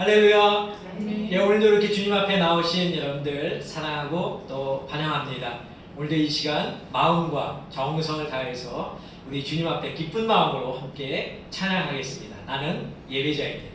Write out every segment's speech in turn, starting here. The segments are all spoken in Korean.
할렐루야. 예, 오늘도 이렇게 주님 앞에 나오신 여러분들 사랑하고 또 환영합니다. 오늘도 이 시간 마음과 정성을 다해서 우리 주님 앞에 기쁜 마음으로 함께 찬양하겠습니다. 나는 예배자입니다.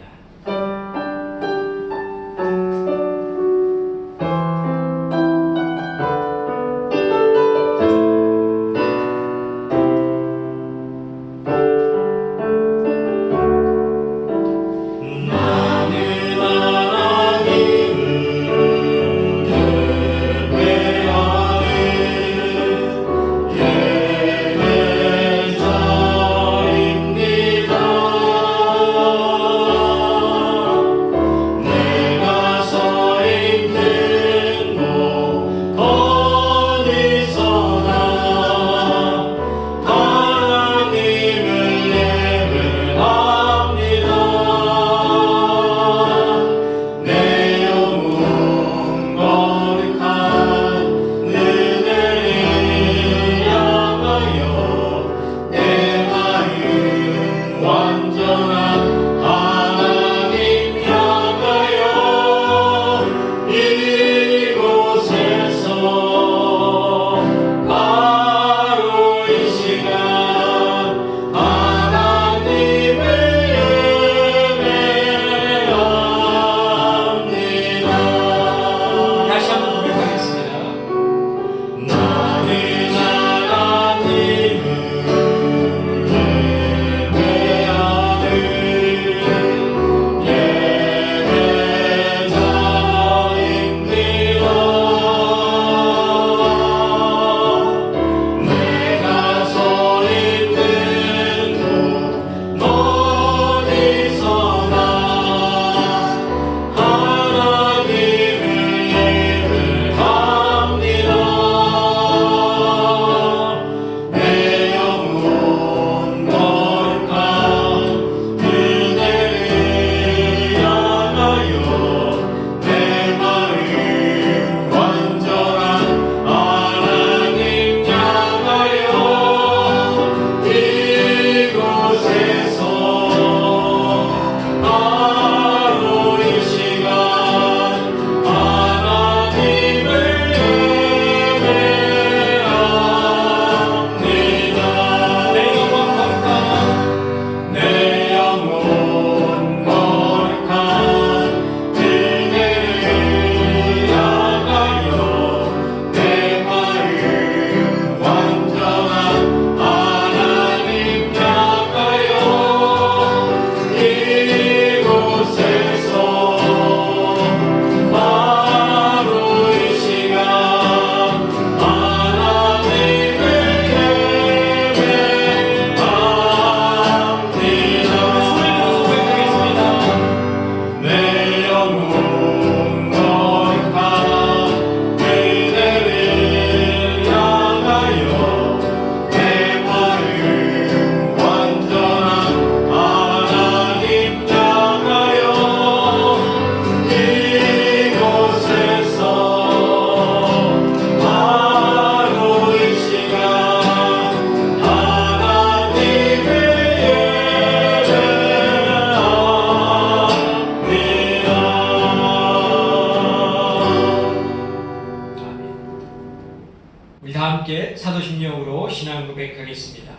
사도신경으로 신앙 고백하겠습니다.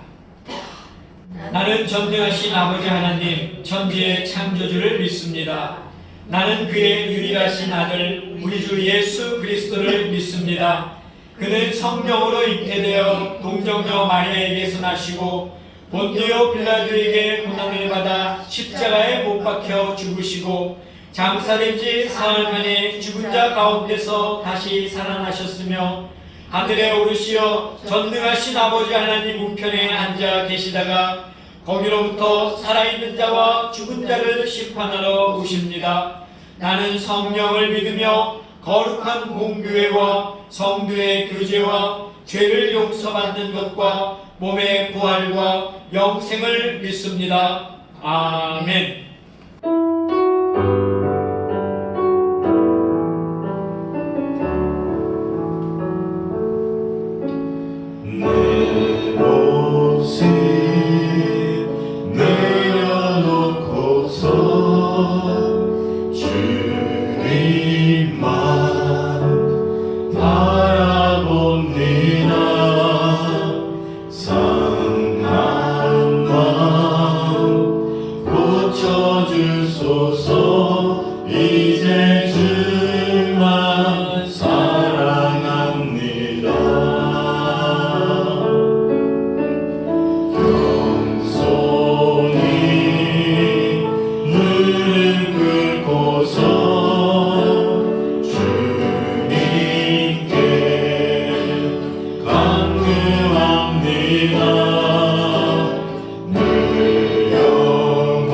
나는 전능하신 아버지 하나님 천지의 창조주를 믿습니다. 나는 그의 유일하신 아들 우리 주 예수 그리스도를 믿습니다. 그는 성령으로 잉태되어 동정녀 마리아에게서 나시고 본디오 빌라도에게 고난을 받아 십자가에 못 박혀 죽으시고 장사된 지 사흘 만에 죽은 자 가운데서 다시 살아나셨으며 하늘에 오르시어 전능하신 아버지 하나님 우편에 앉아 계시다가 거기로부터 살아있는 자와 죽은 자를 심판하러 오십니다. 나는 성령을 믿으며 거룩한 공교회와 성도의 교제와 죄를 용서받는 것과 몸의 부활과 영생을 믿습니다. 아멘. 내려놓고서 주소서. 이제 주만 사랑합니다. 겸손히 무릎 꿇고서 주님께 간구합니다. 내 영혼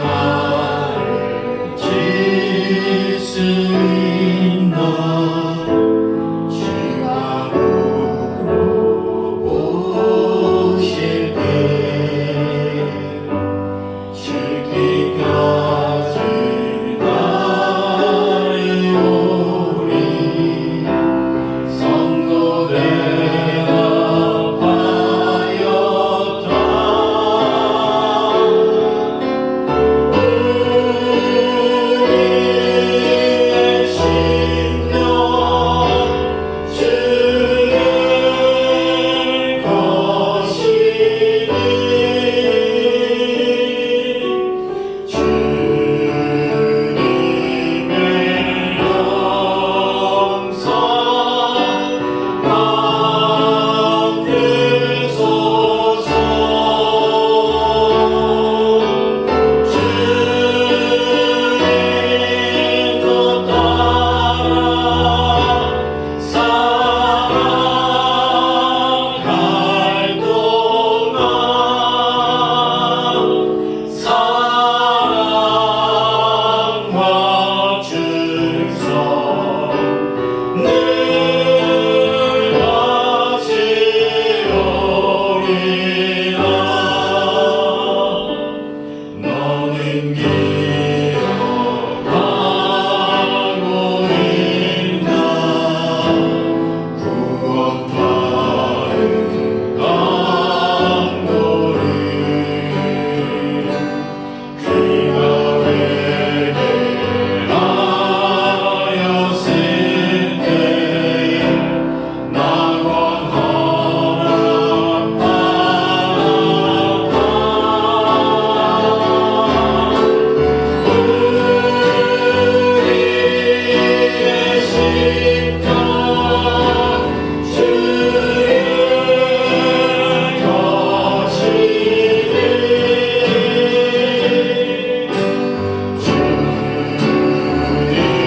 나를 질 수 있나 주가 물어보실 때 죽기까지 따르오리 성도 대답하였다 우리의 심령 주의 것이니 주님의 영성 받으소서 주의 것 따라 살아갈 동안 사랑과 충성 늘 가지오리라 너는 기억하고 있나 구원받은 강도를 그가 회개하였을 때 낙원 우리의 심령 주의 것이니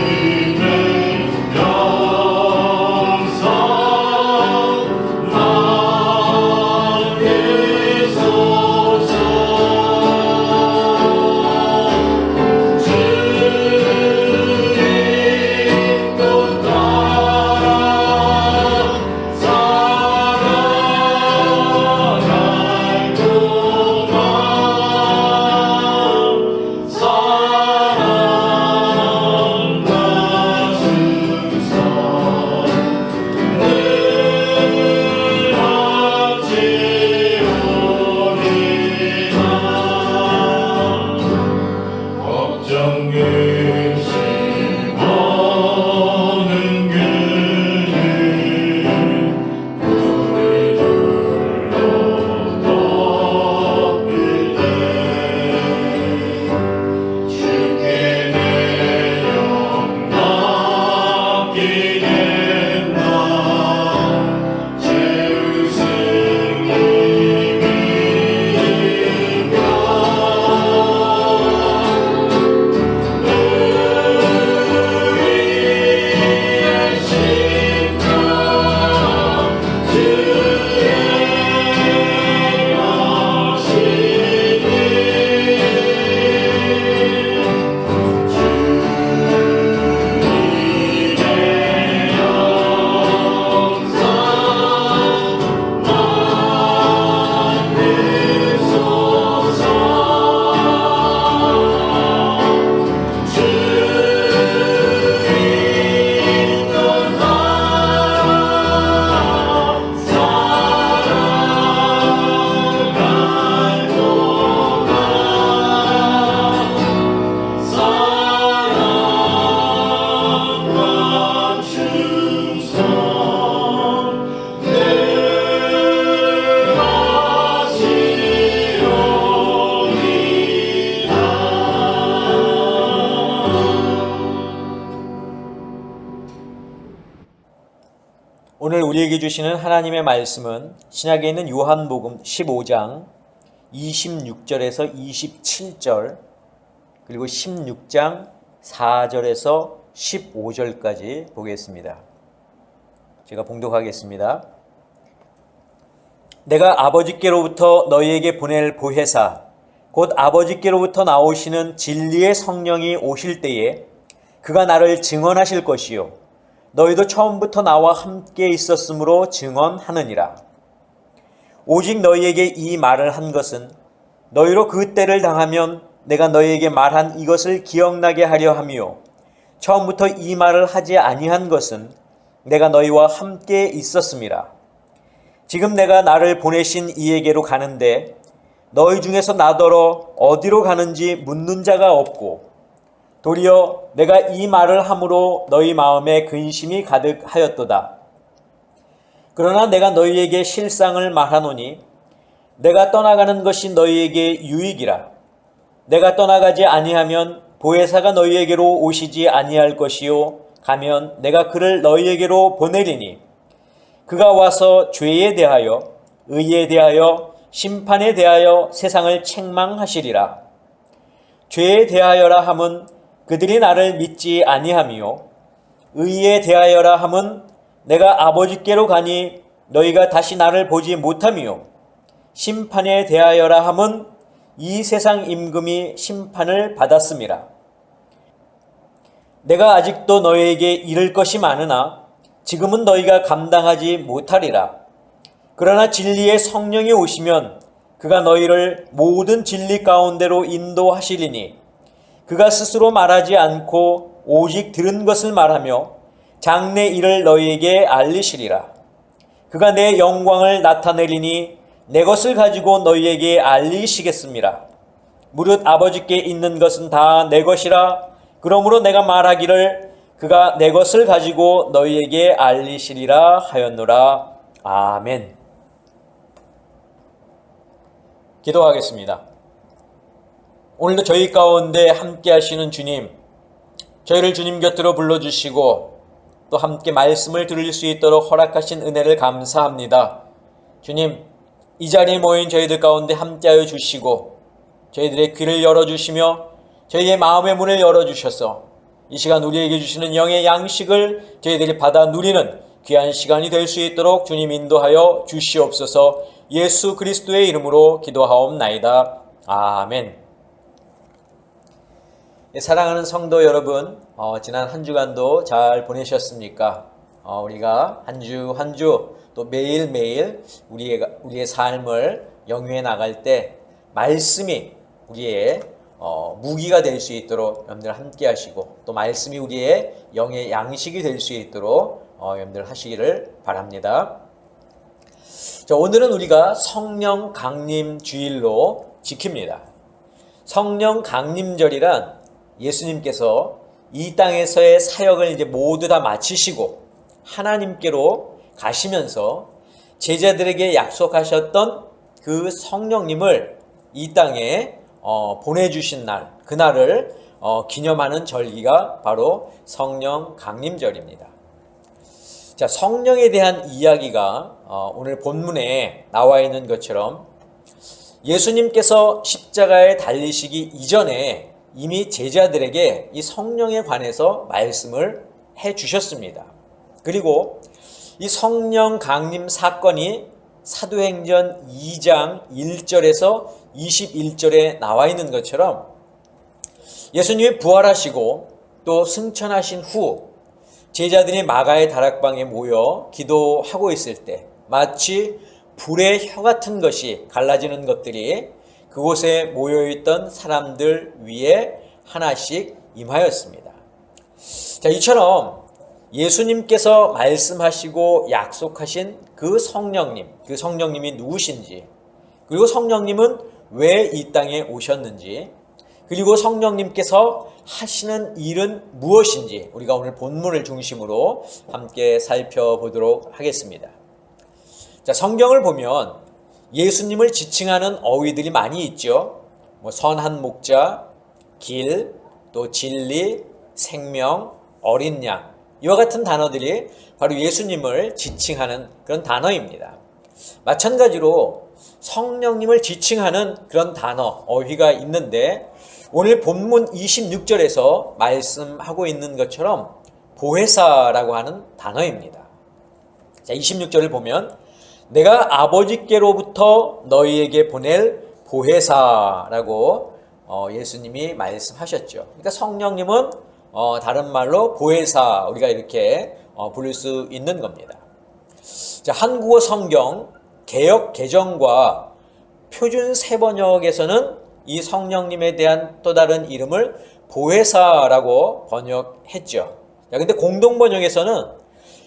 주님의 영성 받으소서 주의 것 따라 살아갈 동안 사랑과 충성 늘 가지오리라 걱정 근심 없는 그는 눈을 둘러 덮을 때 주께 내 영 맡기겠나 제 우승님이니까 우리의 심령 주의 오늘 우리에게 주시는 하나님의 말씀은 신약에 있는 요한복음 15장 26절에서 27절 그리고 16장 4절에서 15절까지 보겠습니다. 제가 봉독하겠습니다. 내가 아버지께로부터 너희에게 보낼 보혜사 곧 아버지께로부터 나오시는 진리의 성령이 오실 때에 그가 나를 증언하실 것이요 너희도 처음부터 나와 함께 있었으므로 증언하느니라. 오직 너희에게 이 말을 한 것은 너희로 그 때를 당하면 내가 너희에게 말한 이것을 기억나게 하려 함이요 처음부터 이 말을 하지 아니한 것은 내가 너희와 함께 있었음이라. 지금 내가 나를 보내신 이에게로 가는데 너희 중에서 나더러 어디로 가는지 묻는 자가 없고 도리어 내가 이 말을 함으로 너희 마음에 근심이 가득하였도다. 그러나 내가 너희에게 실상을 말하노니 내가 떠나가는 것이 너희에게 유익이라. 내가 떠나가지 아니하면 보혜사가 너희에게로 오시지 아니할 것이요 가면 내가 그를 너희에게로 보내리니 그가 와서 죄에 대하여 의에 대하여 심판에 대하여 세상을 책망하시리라. 죄에 대하여라 함은 그들이 나를 믿지 아니함이요 의에 대하여라 함은 내가 아버지께로 가니 너희가 다시 나를 보지 못함이요 심판에 대하여라 함은 이 세상 임금이 심판을 받았음이라. 내가 아직도 너희에게 이를 것이 많으나 지금은 너희가 감당하지 못하리라. 그러나 진리의 성령이 오시면 그가 너희를 모든 진리 가운데로 인도하시리니 그가 스스로 말하지 않고 오직 들은 것을 말하며 장래 일을 너희에게 알리시리라. 그가 내 영광을 나타내리니 내 것을 가지고 너희에게 알리시겠습니다. 무릇 아버지께 있는 것은 다 내 것이라. 그러므로 내가 말하기를 그가 내 것을 가지고 너희에게 알리시리라 하였노라. 아멘. 기도하겠습니다. 오늘도 저희 가운데 함께 하시는 주님, 저희를 주님 곁으로 불러주시고 또 함께 말씀을 들을 수 있도록 허락하신 은혜를 감사합니다. 주님, 이 자리에 모인 저희들 가운데 함께하여 주시고 저희들의 귀를 열어주시며 저희의 마음의 문을 열어주셔서 이 시간 우리에게 주시는 영의 양식을 저희들이 받아 누리는 귀한 시간이 될 수 있도록 주님 인도하여 주시옵소서. 예수 그리스도의 이름으로 기도하옵나이다. 아멘. 사랑하는 성도 여러분, 지난 한 주간도 잘 보내셨습니까? 우리가 한 주 또 매일매일 우리의 삶을 영위해 나갈 때 말씀이 우리의 무기가 될 수 있도록 여러분들 함께 하시고 또 말씀이 우리의 영의 양식이 될 수 있도록 여러분들 하시기를 바랍니다. 자, 오늘은 우리가 성령 강림 주일로 지킵니다. 성령 강림절이란 예수님께서 이 땅에서의 사역을 이제 모두 다 마치시고 하나님께로 가시면서 제자들에게 약속하셨던 그 성령님을 이 땅에 보내주신 날, 그날을 기념하는 절기가 바로 성령 강림절입니다. 자, 성령에 대한 이야기가 오늘 본문에 나와 있는 것처럼 예수님께서 십자가에 달리시기 이전에 이미 제자들에게 이 성령에 관해서 말씀을 해 주셨습니다. 그리고 이 성령 강림 사건이 사도행전 2장 1절에서 21절에 나와 있는 것처럼 예수님이 부활하시고 또 승천하신 후 제자들이 마가의 다락방에 모여 기도하고 있을 때 마치 불의 혀 같은 것이 갈라지는 것들이 그곳에 모여있던 사람들 위에 하나씩 임하였습니다. 자, 이처럼 예수님께서 말씀하시고 약속하신 그 성령님이 누구신지, 그리고 성령님은 왜 이 땅에 오셨는지, 그리고 성령님께서 하시는 일은 무엇인지 우리가 오늘 본문을 중심으로 함께 살펴보도록 하겠습니다. 자, 성경을 보면 예수님을 지칭하는 어휘들이 많이 있죠. 선한 목자, 길, 또 진리, 생명, 어린 양, 이와 같은 단어들이 바로 예수님을 지칭하는 그런 단어입니다. 마찬가지로 성령님을 지칭하는 그런 단어, 어휘가 있는데 오늘 본문 26절에서 말씀하고 있는 것처럼 보혜사라고 하는 단어입니다. 자, 26절을 보면 내가 아버지께로부터 너희에게 보낼 보혜사라고 예수님이 말씀하셨죠. 그러니까 성령님은 다른 말로 보혜사 우리가 이렇게 부를 수 있는 겁니다. 자, 한국어 성경 개역 개정과 표준 세번역에서는 이 성령님에 대한 또 다른 이름을 보혜사라고 번역했죠. 자, 근데 공동 번역에서는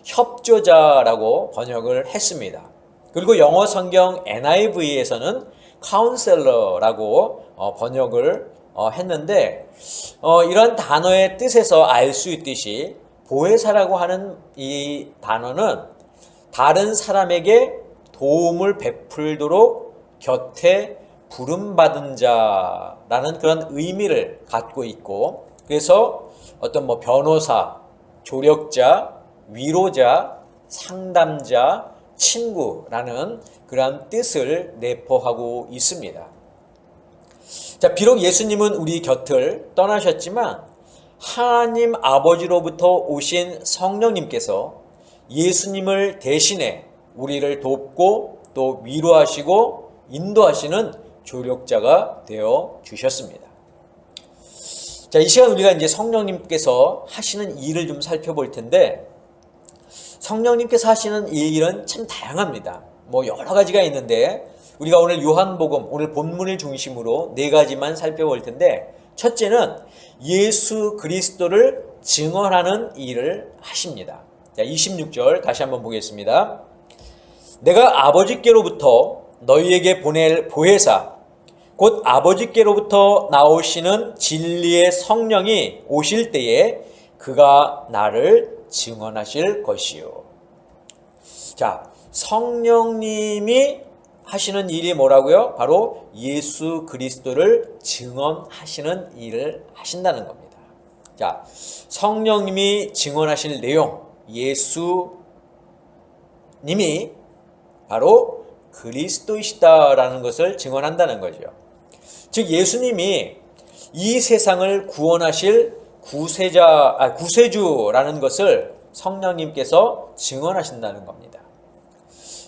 협조자라고 번역을 했습니다. 그리고 영어 성경 NIV에서는 카운셀러라고 번역을 했는데 이런 단어의 뜻에서 알 수 있듯이 보혜사라고 하는 이 단어는 다른 사람에게 도움을 베풀도록 곁에 부름받은 자라는 그런 의미를 갖고 있고, 그래서 어떤 변호사, 조력자, 위로자, 상담자, 친구라는 그런 뜻을 내포하고 있습니다. 자, 비록 예수님은 우리 곁을 떠나셨지만 하나님 아버지로부터 오신 성령님께서 예수님을 대신해 우리를 돕고 또 위로하시고 인도하시는 조력자가 되어 주셨습니다. 자, 이 시간 우리가 이제 성령님께서 하시는 일을 좀 살펴볼 텐데, 성령님께서 하시는 일은 참 다양합니다. 여러 가지가 있는데 우리가 오늘 요한복음 오늘 본문을 중심으로 4가지만 살펴볼 텐데, 첫째는 예수 그리스도를 증언하는 일을 하십니다. 자, 26절 다시 한번 보겠습니다. 내가 아버지께로부터 너희에게 보낼 보혜사 곧 아버지께로부터 나오시는 진리의 성령이 오실 때에 그가 나를 증언하실 것이요. 자, 성령님이 하시는 일이 뭐라고요? 바로 예수 그리스도를 증언하시는 일을 하신다는 겁니다. 자, 성령님이 증언하실 내용, 예수님이 바로 그리스도이시다라는 것을 증언한다는 거죠. 즉 예수님이 이 세상을 구원하실 구세주라는 것을 성령님께서 증언하신다는 겁니다.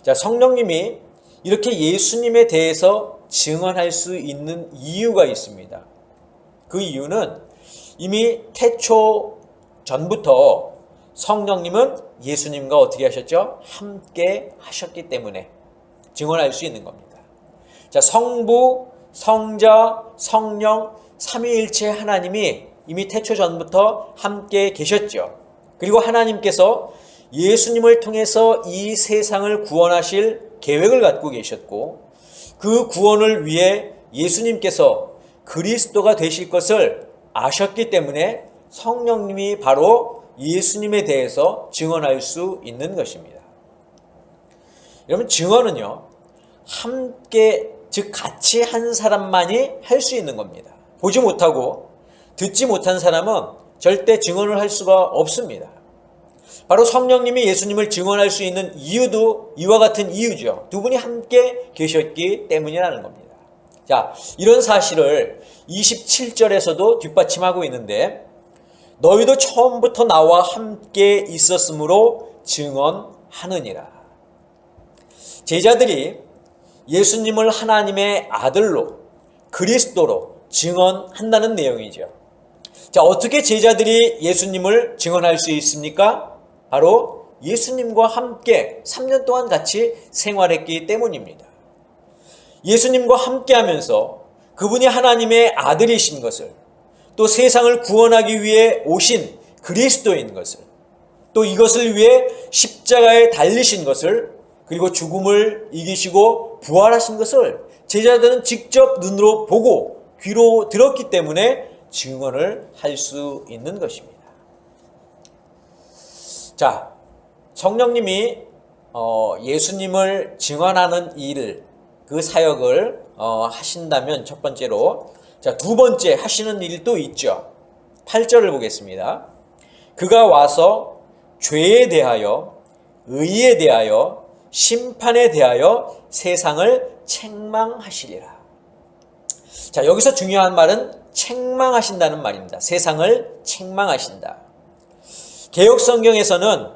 자, 성령님이 이렇게 예수님에 대해서 증언할 수 있는 이유가 있습니다. 그 이유는 이미 태초 전부터 성령님은 예수님과 어떻게 하셨죠? 함께 하셨기 때문에 증언할 수 있는 겁니다. 자, 성부, 성자, 성령, 삼위일체 하나님이 이미 태초 전부터 함께 계셨죠. 그리고 하나님께서 예수님을 통해서 이 세상을 구원하실 계획을 갖고 계셨고, 그 구원을 위해 예수님께서 그리스도가 되실 것을 아셨기 때문에 성령님이 바로 예수님에 대해서 증언할 수 있는 것입니다. 여러분, 증언은요, 함께, 즉 같이 한 사람만이 할 수 있는 겁니다. 보지 못하고 듣지 못한 사람은 절대 증언을 할 수가 없습니다. 바로 성령님이 예수님을 증언할 수 있는 이유도 이와 같은 이유죠. 두 분이 함께 계셨기 때문이라는 겁니다. 자, 이런 사실을 27절에서도 뒷받침하고 있는데, 너희도 처음부터 나와 함께 있었으므로 증언하느니라. 제자들이 예수님을 하나님의 아들로, 그리스도로 증언한다는 내용이죠. 자, 어떻게 제자들이 예수님을 증언할 수 있습니까? 바로 예수님과 함께 3년 동안 같이 생활했기 때문입니다. 예수님과 함께 하면서 그분이 하나님의 아들이신 것을, 또 세상을 구원하기 위해 오신 그리스도인 것을, 또 이것을 위해 십자가에 달리신 것을, 그리고 죽음을 이기시고 부활하신 것을 제자들은 직접 눈으로 보고 귀로 들었기 때문에 증언을 할 수 있는 것입니다. 자, 성령님이 예수님을 증언하는 일을, 그 사역을 하신다면 첫 번째로, 자, 두 번째 하시는 일이 또 있죠. 8절을 보겠습니다. 그가 와서 죄에 대하여, 의에 대하여, 심판에 대하여 세상을 책망하시리라. 자, 여기서 중요한 말은 책망하신다는 말입니다. 세상을 책망하신다. 개역성경에서는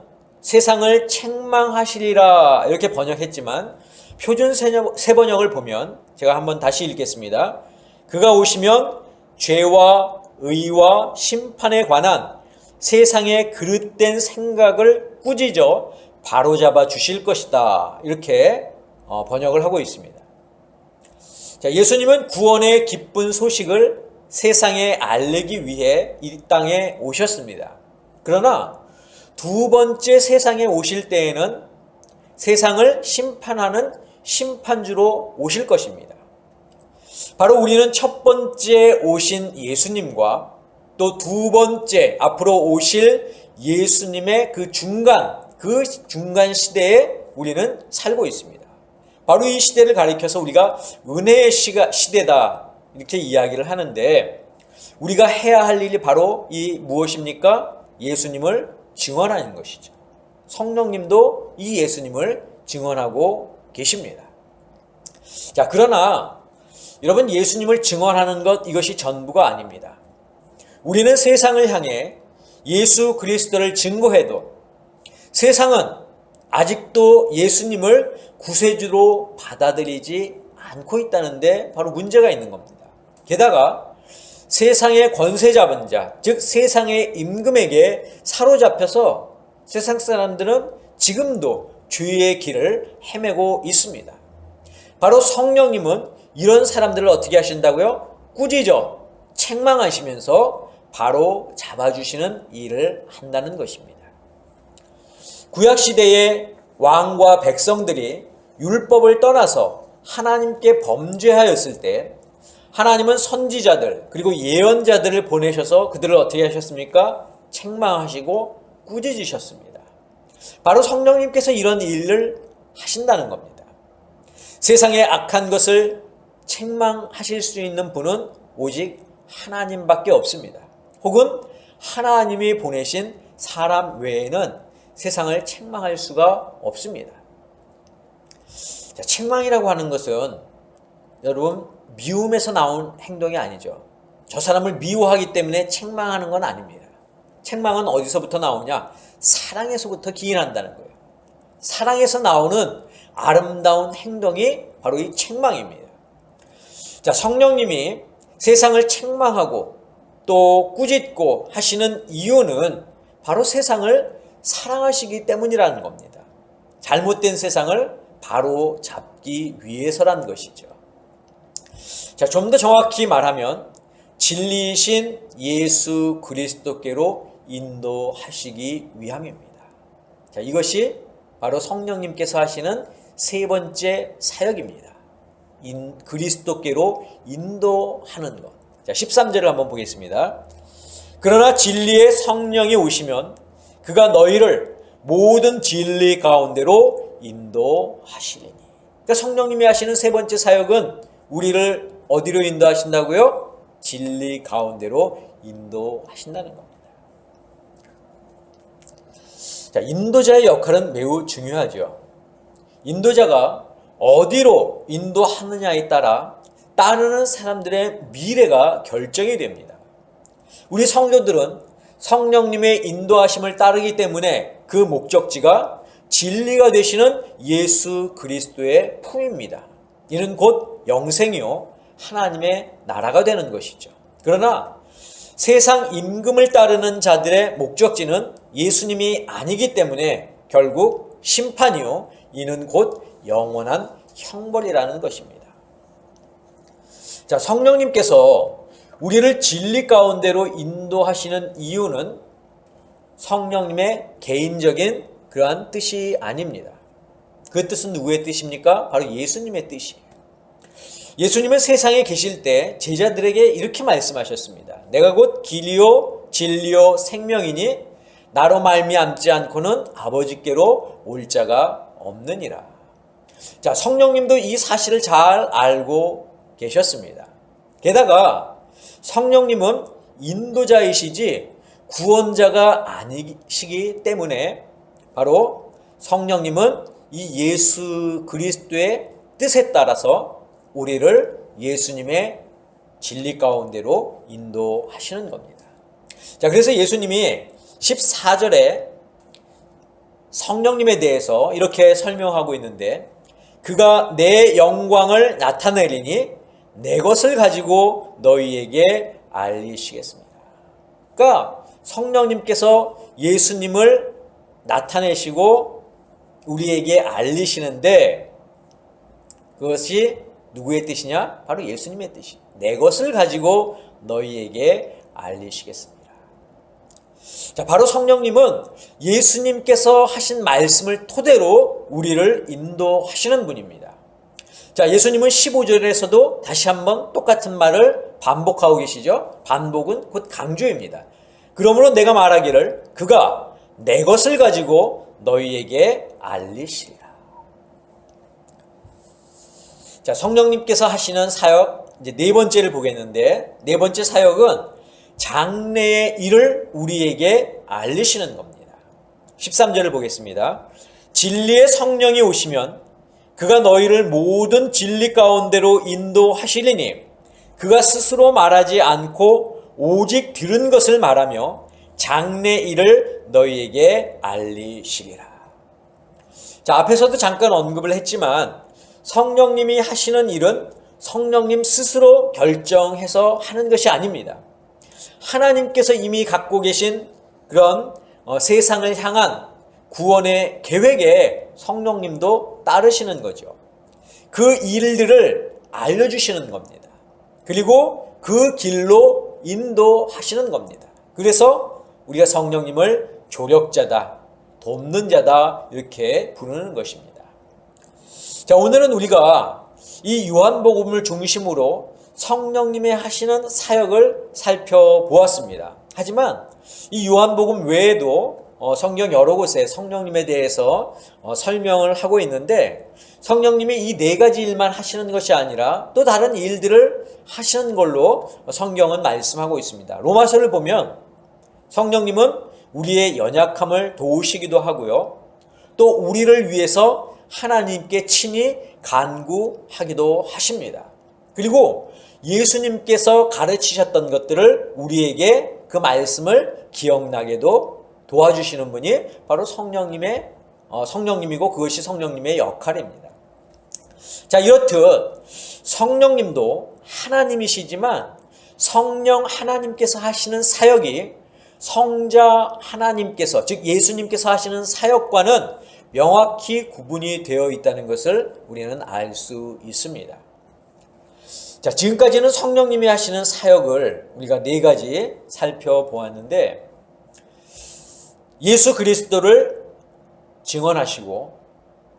세상을 책망하시리라 이렇게 번역했지만, 표준 세번역을 보면 제가 한번 다시 읽겠습니다. 그가 오시면 죄와 의와 심판에 관한 세상의 그릇된 생각을 꾸짖어 바로잡아 주실 것이다. 이렇게 번역을 하고 있습니다. 자, 예수님은 구원의 기쁜 소식을 세상에 알리기 위해 이 땅에 오셨습니다. 그러나 두 번째 세상에 오실 때에는 세상을 심판하는 심판주로 오실 것입니다. 바로 우리는 첫 번째 오신 예수님과 또 두 번째 앞으로 오실 예수님의 그 중간 시대에 우리는 살고 있습니다. 바로 이 시대를 가리켜서 우리가 은혜의 시대다 이렇게 이야기를 하는데, 우리가 해야 할 일이 바로 이 무엇입니까? 예수님을 증언하는 것이죠. 성령님도 이 예수님을 증언하고 계십니다. 자, 그러나 여러분, 예수님을 증언하는 것, 이것이 전부가 아닙니다. 우리는 세상을 향해 예수 그리스도를 증거해도 세상은 아직도 예수님을 구세주로 받아들이지 않고 있다는데 바로 문제가 있는 겁니다. 게다가 세상의 권세 잡은 자, 즉 세상의 임금에게 사로잡혀서 세상 사람들은 지금도 죄의 길을 헤매고 있습니다. 바로 성령님은 이런 사람들을 어떻게 하신다고요? 꾸짖어 책망하시면서 바로 잡아주시는 일을 한다는 것입니다. 구약시대의 왕과 백성들이 율법을 떠나서 하나님께 범죄하였을 때 하나님은 선지자들 그리고 예언자들을 보내셔서 그들을 어떻게 하셨습니까? 책망하시고 꾸짖으셨습니다. 바로 성령님께서 이런 일을 하신다는 겁니다. 세상의 악한 것을 책망하실 수 있는 분은 오직 하나님밖에 없습니다. 혹은 하나님이 보내신 사람 외에는 세상을 책망할 수가 없습니다. 자, 책망이라고 하는 것은 여러분 미움에서 나온 행동이 아니죠. 저 사람을 미워하기 때문에 책망하는 건 아닙니다. 책망은 어디서부터 나오냐? 사랑에서부터 기인한다는 거예요. 사랑에서 나오는 아름다운 행동이 바로 이 책망입니다. 자, 성령님이 세상을 책망하고 또 꾸짖고 하시는 이유는 바로 세상을 사랑하시기 때문이라는 겁니다. 잘못된 세상을 바로 잡기 위해서란 것이죠. 자, 좀 더 정확히 말하면 진리이신 예수 그리스도께로 인도하시기 위함입니다. 자, 이것이 바로 성령님께서 하시는 세 번째 사역입니다. 그리스도께로 인도하는 것. 자, 13절을 한번 보겠습니다. 그러나 진리의 성령이 오시면 그가 너희를 모든 진리 가운데로 인도하시리니. 그러니까 성령님이 하시는 세 번째 사역은 우리를 어디로 인도하신다고요? 진리 가운데로 인도하신다는 겁니다. 자, 인도자의 역할은 매우 중요하죠. 인도자가 어디로 인도하느냐에 따라 따르는 사람들의 미래가 결정이 됩니다. 우리 성도들은 성령님의 인도하심을 따르기 때문에 그 목적지가 진리가 되시는 예수 그리스도의 품입니다. 이는 곧 영생이요 하나님의 나라가 되는 것이죠. 그러나 세상 임금을 따르는 자들의 목적지는 예수님이 아니기 때문에 결국 심판이요 이는 곧 영원한 형벌이라는 것입니다. 자, 성령님께서 우리를 진리 가운데로 인도하시는 이유는 성령님의 개인적인 그러한 뜻이 아닙니다. 그 뜻은 누구의 뜻입니까? 바로 예수님의 뜻이에요. 예수님은 세상에 계실 때 제자들에게 이렇게 말씀하셨습니다. 내가 곧 길이요 진리요 생명이니 나로 말미암지 않고는 아버지께로 올 자가 없느니라. 자, 성령님도 이 사실을 잘 알고 계셨습니다. 게다가 성령님은 인도자이시지 구원자가 아니시기 때문에 바로 성령님은 이 예수 그리스도의 뜻에 따라서 우리를 예수님의 진리 가운데로 인도하시는 겁니다. 자, 그래서 예수님이 14절에 성령님에 대해서 이렇게 설명하고 있는데 그가 내 영광을 나타내리니 내 것을 가지고 너희에게 알리시겠습니다. 그러니까 성령님께서 예수님을 나타내시고 우리에게 알리시는데 그것이 누구의 뜻이냐? 바로 예수님의 뜻이. 내 것을 가지고 너희에게 알리시겠습니다. 자, 바로 성령님은 예수님께서 하신 말씀을 토대로 우리를 인도하시는 분입니다. 자, 예수님은 15절에서도 다시 한번 똑같은 말을 반복하고 계시죠. 반복은 곧 강조입니다. 그러므로 내가 말하기를 그가 내 것을 가지고 너희에게 알리시리라. 자, 성령님께서 하시는 사역 이제 네 번째를 보겠는데 네 번째 사역은 장래의 일을 우리에게 알리시는 겁니다. 13절을 보겠습니다. 진리의 성령이 오시면 그가 너희를 모든 진리 가운데로 인도하시리니 그가 스스로 말하지 않고 오직 들은 것을 말하며 장래 일을 너희에게 알리시리라. 자, 앞에서도 잠깐 언급을 했지만 성령님이 하시는 일은 성령님 스스로 결정해서 하는 것이 아닙니다. 하나님께서 이미 갖고 계신 그런 세상을 향한 구원의 계획에 성령님도 따르시는 거죠. 그 일들을 알려주시는 겁니다. 그리고 그 길로 인도하시는 겁니다. 그래서 우리가 성령님을 조력자다, 돕는 자다 이렇게 부르는 것입니다. 자, 오늘은 우리가 이 요한복음을 중심으로 성령님의 하시는 사역을 살펴보았습니다. 하지만 이 요한복음 외에도 성경 여러 곳에 성령님에 대해서 설명을 하고 있는데 성령님이 이 네 가지 일만 하시는 것이 아니라 또 다른 일들을 하시는 걸로 성경은 말씀하고 있습니다. 로마서를 보면 성령님은 우리의 연약함을 도우시기도 하고요. 또 우리를 위해서 하나님께 친히 간구하기도 하십니다. 그리고 예수님께서 가르치셨던 것들을 우리에게 그 말씀을 기억나게도 도와주시는 분이 바로 성령님이고 그것이 성령님의 역할입니다. 자, 이렇듯 성령님도 하나님이시지만 성령 하나님께서 하시는 사역이 성자 하나님께서 즉 예수님께서 하시는 사역과는 명확히 구분이 되어 있다는 것을 우리는 알 수 있습니다. 자, 지금까지는 성령님이 하시는 사역을 우리가 네 가지 살펴보았는데 예수 그리스도를 증언하시고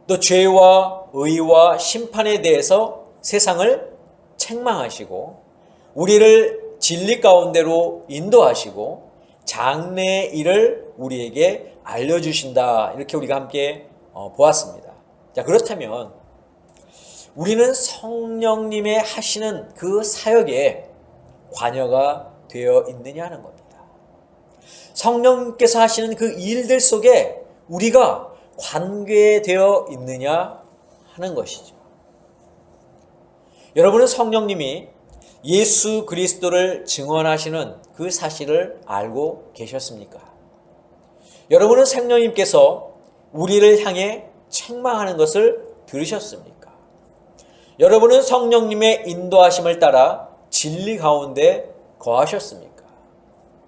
또 죄와 의와 심판에 대해서 세상을 책망하시고 우리를 진리 가운데로 인도하시고 장래의 일을 우리에게 알려주신다. 이렇게 우리가 함께 보았습니다. 자, 그렇다면 우리는 성령님의 하시는 그 사역에 관여가 되어 있느냐 하는 겁니다. 성령님께서 하시는 그 일들 속에 우리가 관계되어 있느냐 하는 것이죠. 여러분은 성령님이 예수 그리스도를 증언하시는 그 사실을 알고 계셨습니까? 여러분은 성령님께서 우리를 향해 책망하는 것을 들으셨습니까? 여러분은 성령님의 인도하심을 따라 진리 가운데 거하셨습니까?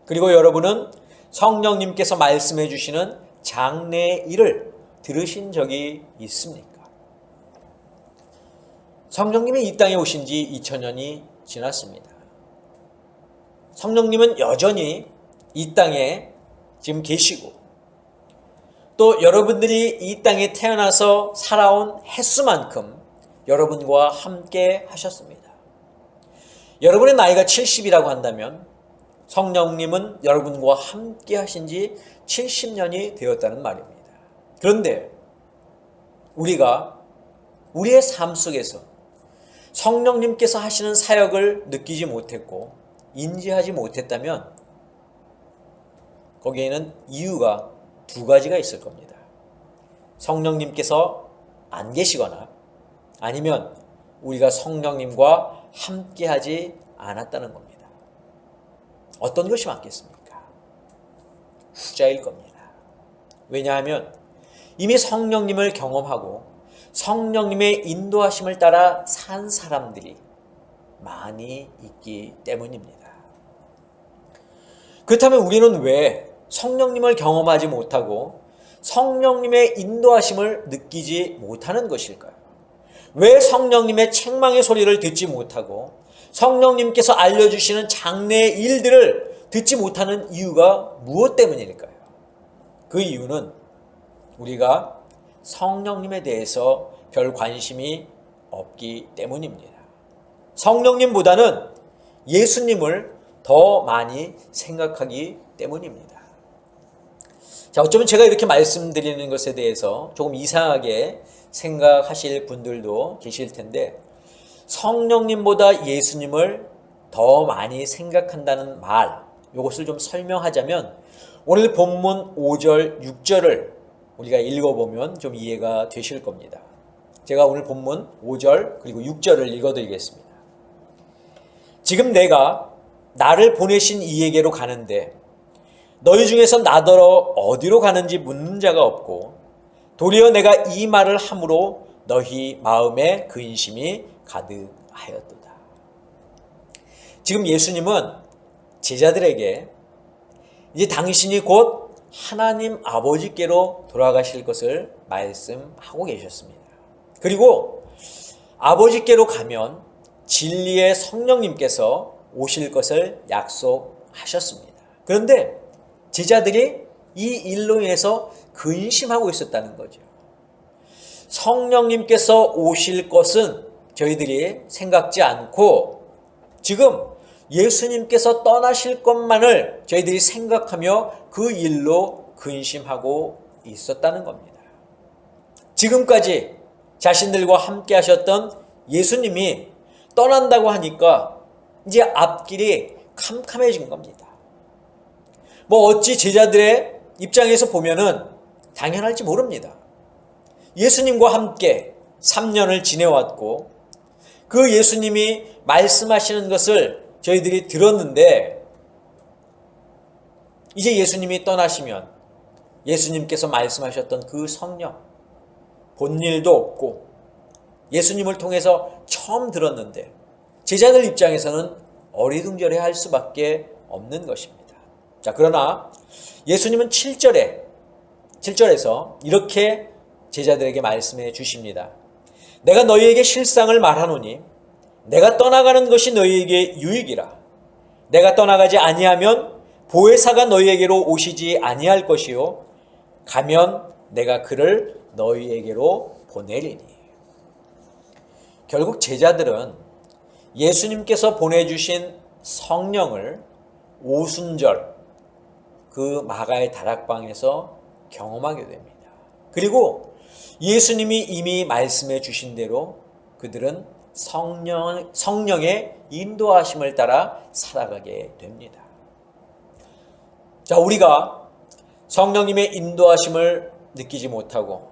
그리고 여러분은 성령님께서 말씀해 주시는 장래의 일을 들으신 적이 있습니까? 성령님이 이 땅에 오신 지 2000년이 지났습니다. 성령님은 여전히 이 땅에 지금 계시고 또 여러분들이 이 땅에 태어나서 살아온 횟수만큼 여러분과 함께 하셨습니다. 여러분의 나이가 70이라고 한다면 성령님은 여러분과 함께 하신 지 70년이 되었다는 말입니다. 그런데 우리가 우리의 삶 속에서 성령님께서 하시는 사역을 느끼지 못했고 인지하지 못했다면 거기에는 이유가 두 가지가 있을 겁니다. 성령님께서 안 계시거나 아니면 우리가 성령님과 함께하지 않았다는 겁니다. 어떤 것이 맞겠습니까? 후자일 겁니다. 왜냐하면 이미 성령님을 경험하고 성령님의 인도하심을 따라 산 사람들이 많이 있기 때문입니다. 그렇다면 우리는 왜 성령님을 경험하지 못하고 성령님의 인도하심을 느끼지 못하는 것일까요? 왜 성령님의 책망의 소리를 듣지 못하고 성령님께서 알려주시는 장래의 일들을 듣지 못하는 이유가 무엇 때문일까요? 그 이유는 우리가 성령님에 대해서 별 관심이 없기 때문입니다. 성령님보다는 예수님을 더 많이 생각하기 때문입니다. 자, 어쩌면 제가 이렇게 말씀드리는 것에 대해서 조금 이상하게 생각하실 분들도 계실 텐데, 성령님보다 예수님을 더 많이 생각한다는 말, 이것을 좀 설명하자면 오늘 본문 5절, 6절을 우리가 읽어보면 좀 이해가 되실 겁니다. 제가 오늘 본문 5절 그리고 6절을 읽어드리겠습니다. 지금 내가 나를 보내신 이에게로 가는데 너희 중에서 나더러 어디로 가는지 묻는 자가 없고 도리어 내가 이 말을 함으로 너희 마음에 근심이 가득하였도다. 지금 예수님은 제자들에게 이제 당신이 곧 하나님 아버지께로 돌아가실 것을 말씀하고 계셨습니다. 그리고 아버지께로 가면 진리의 성령님께서 오실 것을 약속하셨습니다. 그런데 제자들이 이 일로 인해서 근심하고 있었다는 거죠. 성령님께서 오실 것은 저희들이 생각지 않고 지금 예수님께서 떠나실 것만을 저희들이 생각하며 그 일로 근심하고 있었다는 겁니다. 지금까지 자신들과 함께 하셨던 예수님이 떠난다고 하니까 이제 앞길이 캄캄해진 겁니다. 뭐 어찌 제자들의 입장에서 보면은 당연할지 모릅니다. 예수님과 함께 3년을 지내왔고 그 예수님이 말씀하시는 것을 저희들이 들었는데 이제 예수님이 떠나시면 예수님께서 말씀하셨던 그 성령 본 일도 없고 예수님을 통해서 처음 들었는데 제자들 입장에서는 어리둥절해 할 수밖에 없는 것입니다. 자, 그러나 예수님은 7절에서 이렇게 제자들에게 말씀해 주십니다. 내가 너희에게 실상을 말하노니 내가 떠나가는 것이 너희에게 유익이라. 내가 떠나가지 아니하면 보혜사가 너희에게로 오시지 아니할 것이요 가면 내가 그를 너희에게로 보내리니. 결국 제자들은 예수님께서 보내주신 성령을 오순절 그 마가의 다락방에서 경험하게 됩니다. 그리고 예수님이 이미 말씀해 주신 대로 그들은 성령의 인도하심을 따라 살아가게 됩니다. 자, 우리가 성령님의 인도하심을 느끼지 못하고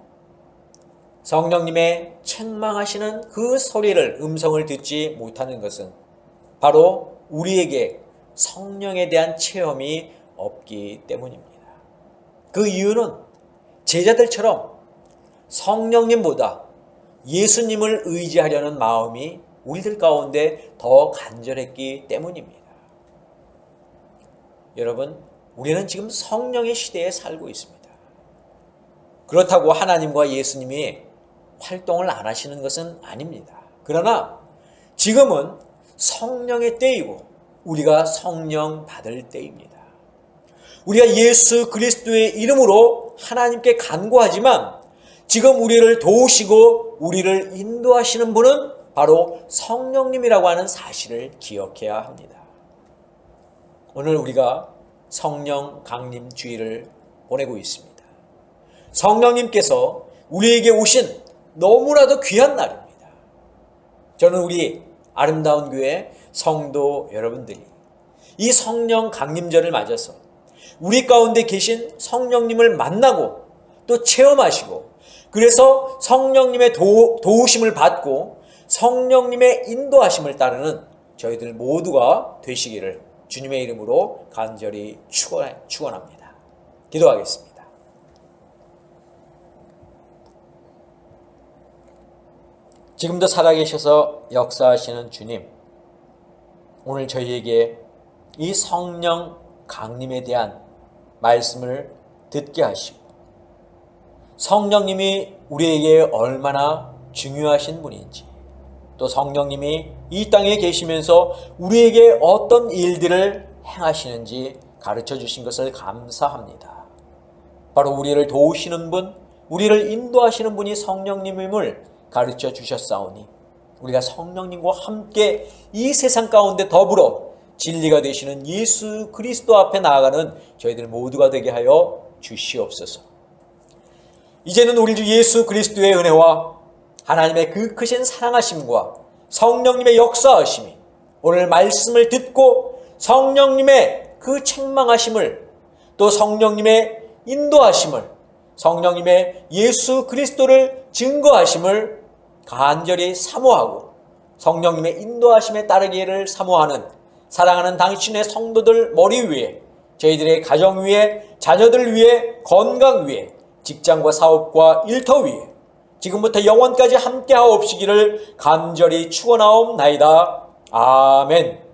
성령님의 책망하시는 그 소리를, 음성을 듣지 못하는 것은 바로 우리에게 성령에 대한 체험이 없기 때문입니다. 그 이유는 제자들처럼 성령님보다 예수님을 의지하려는 마음이 우리들 가운데 더 간절했기 때문입니다. 여러분, 우리는 지금 성령의 시대에 살고 있습니다. 그렇다고 하나님과 예수님이 활동을 안 하시는 것은 아닙니다. 그러나 지금은 성령의 때이고 우리가 성령 받을 때입니다. 우리가 예수 그리스도의 이름으로 하나님께 간구하지만 지금 우리를 도우시고 우리를 인도하시는 분은 바로 성령님이라고 하는 사실을 기억해야 합니다. 오늘 우리가 성령 강림 주일을 보내고 있습니다. 성령님께서 우리에게 오신 너무나도 귀한 날입니다. 저는 우리 아름다운 교회 성도 여러분들이 이 성령 강림절을 맞아서 우리 가운데 계신 성령님을 만나고 또 체험하시고 그래서 성령님의 도우심을 받고 성령님의 인도하심을 따르는 저희들 모두가 되시기를 주님의 이름으로 간절히 축원합니다. 기도하겠습니다. 지금도 살아계셔서 역사하시는 주님, 오늘 저희에게 이 성령 강림에 대한 말씀을 듣게 하시고 성령님이 우리에게 얼마나 중요하신 분인지, 또 성령님이 이 땅에 계시면서 우리에게 어떤 일들을 행하시는지 가르쳐 주신 것을 감사합니다. 바로 우리를 도우시는 분, 우리를 인도하시는 분이 성령님임을 가르쳐 주셨사오니 우리가 성령님과 함께 이 세상 가운데 더불어 진리가 되시는 예수 그리스도 앞에 나아가는 저희들 모두가 되게 하여 주시옵소서. 이제는 우리 주 예수 그리스도의 은혜와 하나님의 그 크신 사랑하심과 성령님의 역사하심이 오늘 말씀을 듣고 성령님의 그 책망하심을, 또 성령님의 인도하심을, 성령님의 예수 그리스도를 증거하심을 간절히 사모하고 성령님의 인도하심에 따르기를 사모하는 사랑하는 당신의 성도들 머리 위에, 저희들의 가정 위에, 자녀들 위에, 건강 위에, 직장과 사업과 일터 위에 지금부터 영원까지 함께하옵시기를 간절히 축원하옵나이다. 아멘.